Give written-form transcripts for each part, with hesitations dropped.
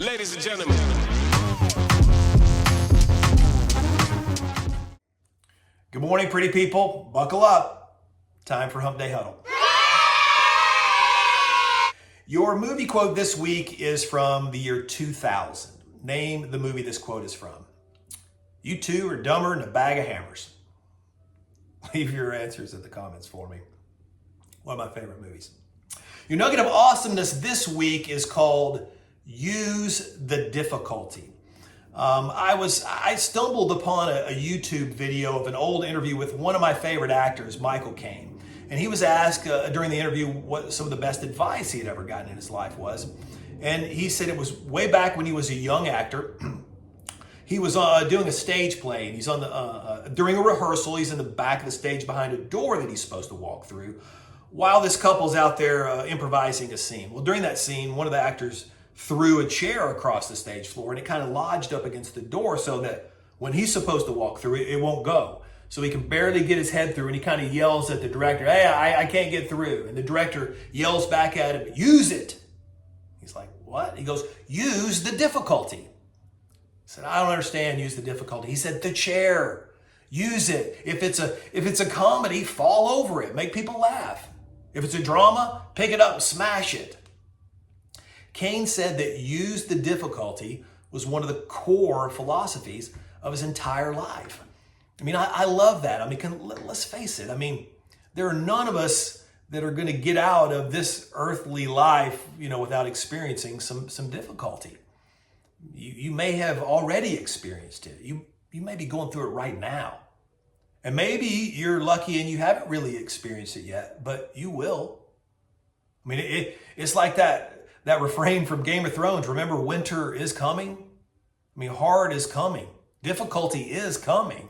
Ladies and gentlemen. Good morning, pretty people. Buckle up. Time for Hump Day Huddle. Your movie quote this week is from the year 2000. Name the movie this quote is from. You two are dumber than a bag of hammers. Leave your answers in the comments for me. One of my favorite movies. Your nugget of awesomeness this week is called Use the Difficulty. I stumbled upon a YouTube video of an old interview with one of my favorite actors, Michael Caine. And he was asked during the interview what some of the best advice he had ever gotten in his life was. And he said it was way back when he was a young actor. He was doing a stage play, and he's on the during a rehearsal. He's in the back of the stage behind a door that he's supposed to walk through, while this couple's out there improvising a scene. Well, during that scene, one of the actors threw a chair across the stage floor, and it kind of lodged up against the door so that when he's supposed to walk through it, it won't go. So he can barely get his head through, and he kind of yells at the director, "Hey, I can't get through." And the director yells back at him, "Use it." He's like, "What?" He goes, "Use the difficulty." He said, "I don't understand, use the difficulty." He said, "The chair, use it. If it's a comedy, fall over it, make people laugh. If it's a drama, pick it up and smash it." Caine said that use the difficulty was one of the core philosophies of his entire life. I mean, I love that. I mean, let's face it. I mean, there are none of us that are going to get out of this earthly life, without experiencing some difficulty. You may have already experienced it. You may be going through it right now. And maybe you're lucky and you haven't really experienced it yet, but you will. I mean, it's like that refrain from Game of Thrones. Remember, winter is coming? I mean, hard is coming. Difficulty is coming.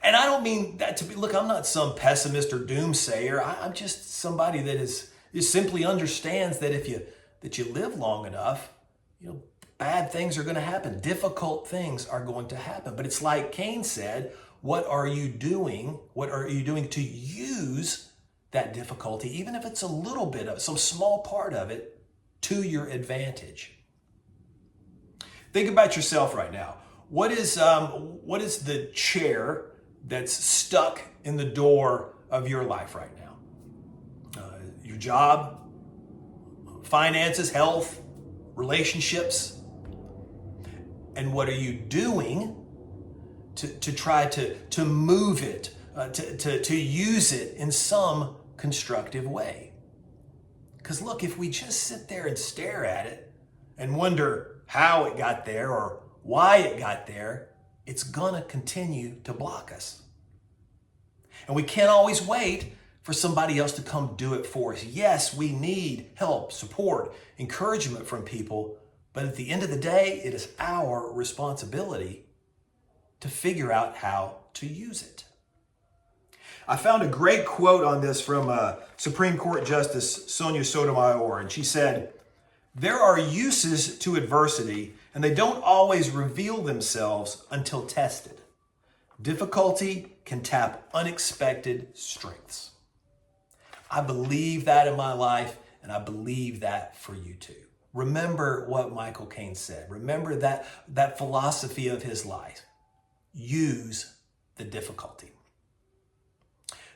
And I don't mean that to be, look, I'm not some pessimist or doomsayer. I'm just somebody that is simply understands that if you live long enough, bad things are going to happen. Difficult things are going to happen. But it's like Caine said, what are you doing? What are you doing to use that difficulty, even if it's a little bit of some small part of it, to your advantage? Think about yourself right now. What is the chair that's stuck in the door of your life right now? Your job, finances, health, relationships. And what are you doing to try to move it, to use it in some constructive way? Because look, if we just sit there and stare at it and wonder how it got there or why it got there, it's going to continue to block us. And we can't always wait for somebody else to come do it for us. Yes, we need help, support, encouragement from people, but at the end of the day, it is our responsibility to figure out how to use it. I found a great quote on this from Supreme Court Justice Sonia Sotomayor, and she said, "There are uses to adversity, and they don't always reveal themselves until tested. Difficulty can tap unexpected strengths." I believe that in my life, and I believe that for you too. Remember what Michael Caine said. Remember that philosophy of his life. Use the difficulty.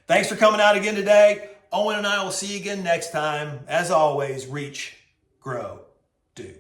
Thanks for coming out again today. Owen and I will see you again next time. As always, reach, grow, do.